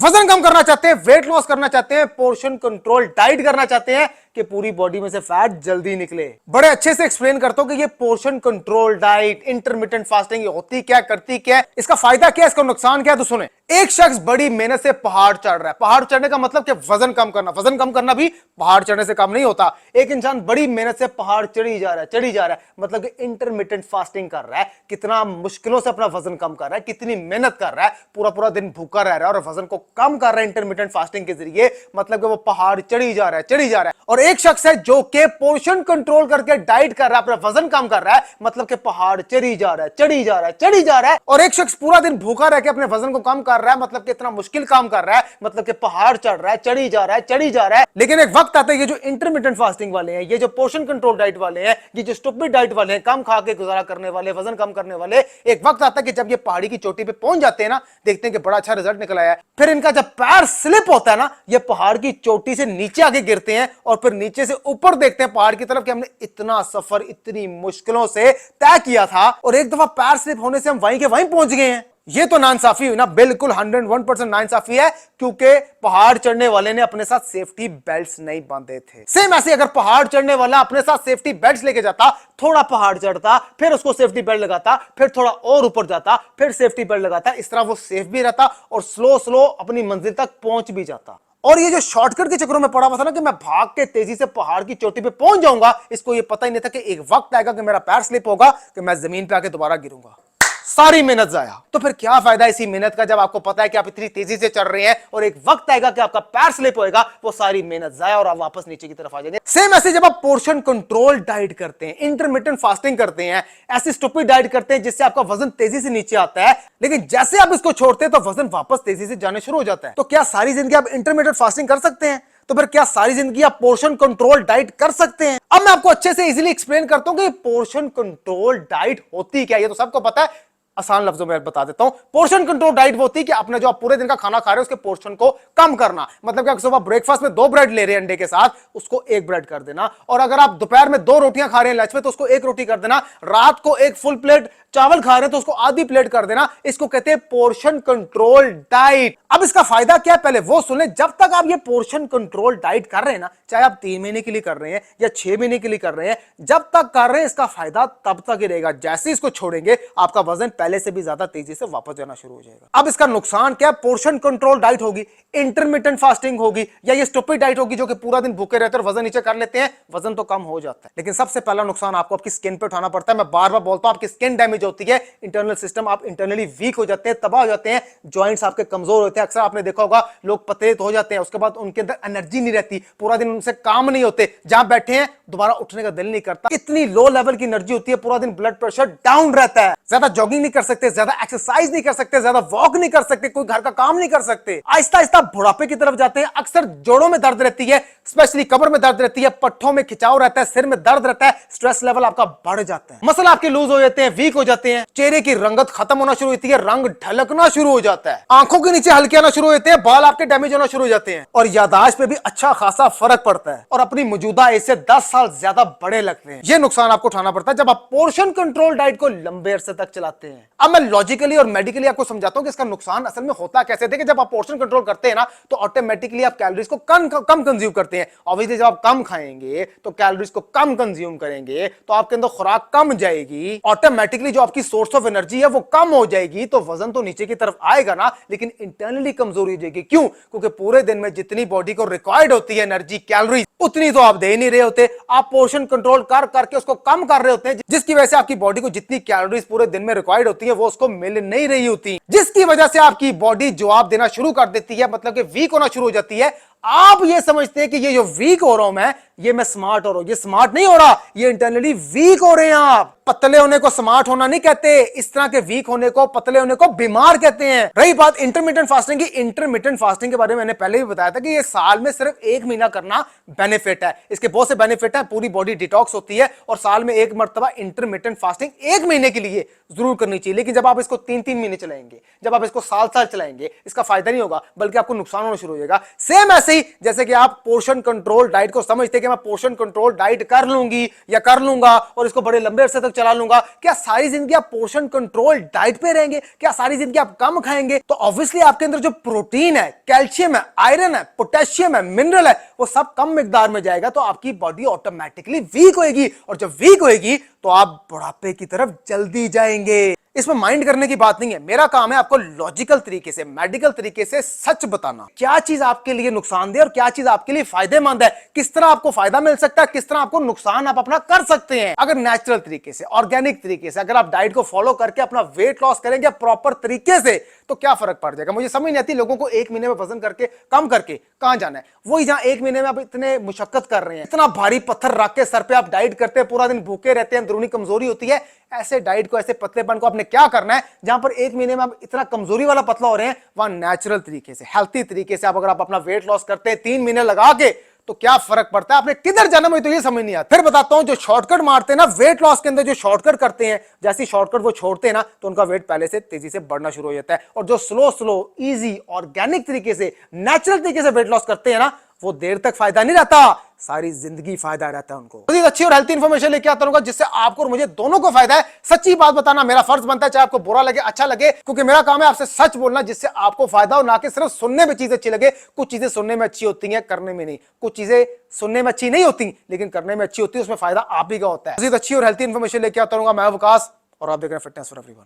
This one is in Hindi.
वजन कम करना चाहते हैं, वेट लॉस करना चाहते हैं, पोर्शन कंट्रोल डाइट करना चाहते हैं कि पूरी बॉडी में से फैट जल्दी निकले। बड़े अच्छे से एक्सप्लेन करता हूं कि ये portion control diet, intermittent fasting होती क्या, करती क्या, इसका फायदा क्या, इसका नुकसान क्या है। तो सुने, एक शख्स बड़ी मेहनत से पहाड़ चढ़ रहा है। पहाड़ चढ़ने का मतलब कि वजन कम करना। वजन कम करना भी पहाड़ चढ़ने से कम नहीं होता। एक इंसान बड़ी मेहनत से पहाड़ चढ़ी जा रहा है, चढ़ी जा रहा है, मतलब कि इंटरमिटेंट फास्टिंग कर रहा है। कितना मुश्किलों से अपना वजन कम कर रहा है, कितनी मेहनत कर रहा है, पूरा पूरा दिन भूखा रह रहा है और वजन को कम कर रहा है इंटरमिटेंट फास्टिंग के जरिए, मतलब कि वो पहाड़ चढ़ी जा रहा है, चढ़ी जा रहा है। और एक शख्स है जो कि पोर्शन कंट्रोल करके डाइट कर रहा है, अपना वजन कम कर रहा है, मतलब कि पहाड़ चढ़ी जा रहा है, चढ़ी जा रहा है, चढ़ी जा रहा है। और एक शख्स पूरा दिन भूखा रह के अपने वजन को कम कर रहा है, मतलब कि इतना मुश्किल काम कर रहा है, मतलब कि पहाड़ चढ़ रहा है, चढ़ी जा रहा है, चढ़ी जा रहा है। लेकिन एक वक्त आता है, ये जो इंटरमिटेंट फास्टिंग वाले हैं, ये जो पोर्शन कंट्रोल डाइट वाले हैं, ये जो स्टुपिड डाइट वाले हैं, कम खा के गुजारा करने वाले, वजन कम करने वाले, एक वक्त आता है कि जब ये पहाड़ी की चोटी पे पहुंच जाते हैं ना, देखते हैं कि बड़ा अच्छा रिजल्ट निकल आया है, फिर इनका जब पैर स्लिप होता है ना, ये पहाड़ की चोटी से नीचे आगे गिरते हैं और फिर नीचे से ऊपर देखते हैं पहाड़ की तरफ कि हमने इतना सफर इतनी मुश्किलों से तय किया था और एक दफा पैर स्लिप होने से हम वहीं के वहीं पहुंच गए हैं। ये तो नाइंसाफी हुई ना, बिल्कुल 101% नाइंसाफी है, क्योंकि पहाड़ चढ़ने वाले ने अपने साथ सेफ्टी बेल्ट्स नहीं बांधे थे। सेम ऐसे अगर पहाड़ चढ़ने वाला अपने साथ सेफ्टी बेल्ट्स लेके जाता, थोड़ा पहाड़ चढ़ता, फिर उसको सेफ्टी बेल्ट लगाता, फिर थोड़ा और ऊपर जाता, फिर सेफ्टी बेल्ट लगाता, इस तरह वो सेफ भी रहता और स्लो स्लो अपनी मंजिल तक पहुंच भी जाता। और ये जो शॉर्टकट के चक्करों में पड़ा हुआ था ना कि मैं भाग के तेजी से पहाड़ की चोटी पे पहुंच जाऊंगा, इसको ये पता ही नहीं था कि एक वक्त आएगा कि मेरा पैर स्लिप होगा, कि मैं जमीन पे आके दोबारा गिरूंगा। सारी मेहनत जाया। तो फिर क्या फायदा इसी मेहनत का, जब आपको पता है कि आप इतनी तेजी से चल रहे हैं और एक वक्त आएगा कि आपका पैर स्लिप होएगा, वो सारी मेहनत जाया और आप वापस नीचे की तरफ आ जाएंगे। सेम ऐसे जब आप पोर्शन कंट्रोल डाइट करते हैं, इंटरमिटेंट फास्टिंग करते हैं, ऐसी स्टुपिड डाइट करते हैं जिससे आपका वजन तेजी से नीचे आता है, लेकिन जैसे आप इसको छोड़ते हैं तो वजन वापस तेजी से जाने शुरू हो जाता है। तो क्या सारी जिंदगी आप इंटरमिटेंट फास्टिंग कर सकते हैं? तो फिर क्या सारी जिंदगी आप पोर्शन कंट्रोल डाइट कर सकते हैं? अब मैं आपको अच्छे से इजीली एक्सप्लेन करता हूं कि पोर्शन कंट्रोल डाइट होती क्या है। ये तो सबको पता है, आसान लफ्जों में बता देता हूं। पोर्शन कंट्रोल डाइट वो होती है कि अपने जो आप पूरे दिन का खाना खा रहे हो उसके पोर्शन को कम करना। मतलब कि सुबह ब्रेकफास्ट में 2 ब्रेड ले रहे हैं अंडे के साथ, उसको 1 ब्रेड कर देना। और अगर आप दोपहर में 2 रोटियां खा रहे हैं लंच में, तो उसको 1 रोटी कर देना। रात को 1 फुल प्लेट चावल खा रहे हैं तो उसको आधी प्लेट कर देना। इसको कहते हैं पोर्शन कंट्रोल डाइट। अब इसका फायदा क्या है पहले वो सुन ले। जब तक आप ये पोर्शन कंट्रोल डाइट कर रहे हैं ना, चाहे आप 3 महीने के लिए कर रहे हैं या 6 महीने के लिए कर रहे हैं, जब तक कर रहे हैं इसका फायदा तब तक ही रहेगा। जैसे इसको छोड़ेंगे आपका वजन पहले से भी ज्यादा तेजी से वापस जाना शुरू हो जाएगा। अब इसका नुकसान क्या है? पोर्शन कंट्रोल डाइट होगी, इंटरमिटेंट फास्टिंग होगी, या ये स्टुपिड डाइट होगी जो कि पूरा दिन भूखे रहते हैं और वजन नीचे कर लेते हैं, वजन तो कम हो जाता है, लेकिन सबसे पहला नुकसान आपको आपकी स्किन पे उठाना पड़ता है। मैं बार बार बोलता हूं, आपकी स्किन डैमेज होती है, इंटरनल सिस्टम आप इंटरनली वीक हो जाते हैं, तबाह हो जाते हैं, जॉइंट्स आपके कमजोर होते हैं। अक्सर आपने देखा होगा लोग पतले तो हो जाते हैं, उसके बाद उनके अंदर एनर्जी नहीं रहती, पूरा दिन उनसे काम नहीं होते, जहां बैठे हैं दोबारा उठने का दिल नहीं करता, इतनी लो लेवल की एनर्जी होती है, पूरा दिन ब्लड प्रेशर डाउन रहता है, ज्यादा जॉगिंग नहीं कर सकते, ज्यादा एक्सरसाइज नहीं कर सकते, ज्यादा वॉक नहीं कर सकते, कोई घर का काम नहीं कर सकते, आहिस्ता आहिस्ता बुढ़ापे की तरफ जाते हैं। अक्सर जोड़ों में दर्द रहती है, स्पेशली कमर में दर्द रहती है, पट्ठों में खिंचाव रहता है, सिर में दर्द रहता है, स्ट्रेस लेवल आपका बढ़ जाता है, मसल आपके लूज हो जाते हैं, वीक हो जाते हैं, चेहरे की रंगत खत्म होना शुरू होती है, रंग ढलकना शुरू हो जाता है, आंखों के नीचे हल्के आना शुरू होते हैं, बाल आपके डैमेज होना शुरू हो जाते हैं, और याददाश्त पे भी अच्छा खासा फर्क पड़ता है, और अपनी मौजूदा एज से 10 साल ज्यादा बड़े लगते हैं। ये नुकसान आपको उठाना पड़ता है जब आप पोर्शन कंट्रोल डाइट को लंबे अरसे तक चलाते हैं। अब मैं लॉजिकली और मेडिकली आपको समझाता हूं कि इसका नुकसान असल में होता कैसे। देखिए, जब आप पोर्शन कंट्रोल करते हैं ना, तो ऑटोमेटिकली आप कैलोरीज को कम कंज्यूम करते हैं। ऑब्वियसली जब आप कम खाएंगे तो कैलोरीज को कम कंज्यूम करेंगे, तो आपके अंदर खुराक कम जाएगी, ऑटोमेटिकली जो आपकी सोर्स ऑफ एनर्जी है वो कम हो जाएगी, तो वजन तो नीचे की तरफ आएगा ना, लेकिन इंटरनली कमजोरी हो जाएगी। क्यों? क्योंकि पूरे दिन में जितनी बॉडी को रिक्वायर्ड होती है एनर्जी, कैलोरी, उतनी तो आप दे नहीं रहे होते। आप पोर्शन कंट्रोल कर करके उसको कम कर रहे होते हैं, जिसकी वजह से आपकी बॉडी को जितनी कैलोरीज पूरे दिन में रिक्वायर्ड होती है वो उसको मिल नहीं रही होती, जिसकी वजह से आपकी बॉडी जवाब देना शुरू कर देती है, मतलब कि वीक होना शुरू हो जाती है। आप ये समझते हैं कि ये जो वीक हो रहा हूं ये मैं स्मार्ट हो रहा हूं, ये स्मार्ट नहीं हो रहा, ये इंटरनली वीक हो रहे हैं। आप पतले होने को स्मार्ट होना नहीं कहते, इस तरह के वीक होने को, पतले होने को बीमार कहते हैं। रही बात इंटरमिटेंट फास्टिंग की, इंटरमिटेंट फास्टिंग के बारे में मैंने पहले भी बताया था कि ये साल में सिर्फ 1 महीना करना बेनिफिट है। इसके बहुत से बेनिफिट है, पूरी बॉडी डिटॉक्स होती है, और साल में 1 मरतबा इंटरमिटेंट फास्टिंग 1 महीने के लिए जरूर करनी चाहिए। लेकिन जब आप इसको 3-3 महीने चलाएंगे, जब आप इसको साल-साल चलाएंगे, इसका फायदा नहीं होगा, बल्कि आपको नुकसान होना शुरू हो जाएगा। सेम ऐसे वैसे ही जैसे कि आप पोर्शन कंट्रोल डाइट को समझते हैं कि मैं पोर्शन कंट्रोल डाइट कर लूंगी या कर लूंगा और इसको बड़े लंबे अरसे तक चला लूंगा, क्या सारी जिंदगी आप पोर्शन कंट्रोल डाइट पे रहेंगे? क्या सारी जिंदगी आप कम खाएंगे? तो ऑब्वियसली आपके अंदर जो प्रोटीन है, कैल्शियम है, आयरन है, पोटेशियम है, मिनरल है, वो सब कम मिकदार में जाएगा, तो आपकी बॉडी ऑटोमेटिकली वीक होएगी, और जब वीक होएगी तो आप बुढ़ापे की तरफ जल्दी जाएंगे। इसमें माइंड करने की बात नहीं है, मेरा काम है आपको लॉजिकल तरीके से, मेडिकल तरीके से सच बताना, क्या चीज आपके लिए नुकसानदेह और क्या चीज आपके लिए फायदेमंद है, किस तरह आपको फायदा मिल सकता है, किस तरह आपको नुकसान आप अपना कर सकते हैं। अगर नेचुरल तरीके से, ऑर्गेनिक तरीके से अगर आप डाइट को फॉलो करके अपना वेट लॉस करेंगे प्रॉपर तरीके से, तो क्या फर्क पड़ जाएगा। मुझे समझ नहीं आती लोगों को एक महीने में वजन करके कम करके कहां जाना है। वही जहां एक महीने में आप इतने मुशक्कत कर रहे हैं, इतना भारी पत्थर रख के सर पे आप डाइट करते हैं, पूरा दिन भूखे रहते हैं, अंदरूनी कमजोरी होती है, ऐसे डाइट को, ऐसे पतलेपन को आपने क्या करना है जहां पर एक महीने में आप इतना कमजोरी वाला पतला हो रहे हैं, वहां नेचुरल तरीके से, हेल्थी तरीके से आप अगर आप अपना वेट लॉस करते हैं 3 महीने लगा के, तो क्या फर्क पड़ता है, आपने किधर जाना मुझे तो ये समझ नहीं आता। फिर बताता हूं, जो शॉर्टकट मारते हैं ना वेट लॉस के अंदर, जो शॉर्टकट करते हैं, जैसी शॉर्टकट वो छोड़ते हैं ना, तो उनका वेट पहले से तेजी से बढ़ना शुरू हो जाता है। और जो स्लो स्लो इजी ऑर्गेनिक तरीके से, नेचुरल तरीके से वेट लॉस करते हैं ना, वो देर तक फायदा नहीं रहता, सारी जिंदगी फायदा रहता है उनको। तो अच्छी और हेल्थी इंफॉर्मेशन लेके आता हूं जिससे आपको और मुझे दोनों को फायदा है। सच्ची बात बताना मेरा फर्ज बनता है, चाहे आपको बुरा लगे अच्छा लगे, क्योंकि मेरा काम है आपसे सच बोलना जिससे आपको फायदा हो, ना कि सिर्फ सुनने में चीज अच्छी लगे। कुछ चीजें सुनने में अच्छी होती हैं, करने में नहीं। कुछ चीजें सुनने में अच्छी नहीं होती लेकिन करने में अच्छी होती है, उसमें फायदा आप ही का होता है। अच्छी और हेल्थी इंफॉर्मेशन लेके आता हूं मैं विकास, और आप देख रहे हैं फिटनेस फॉर एवरीवन।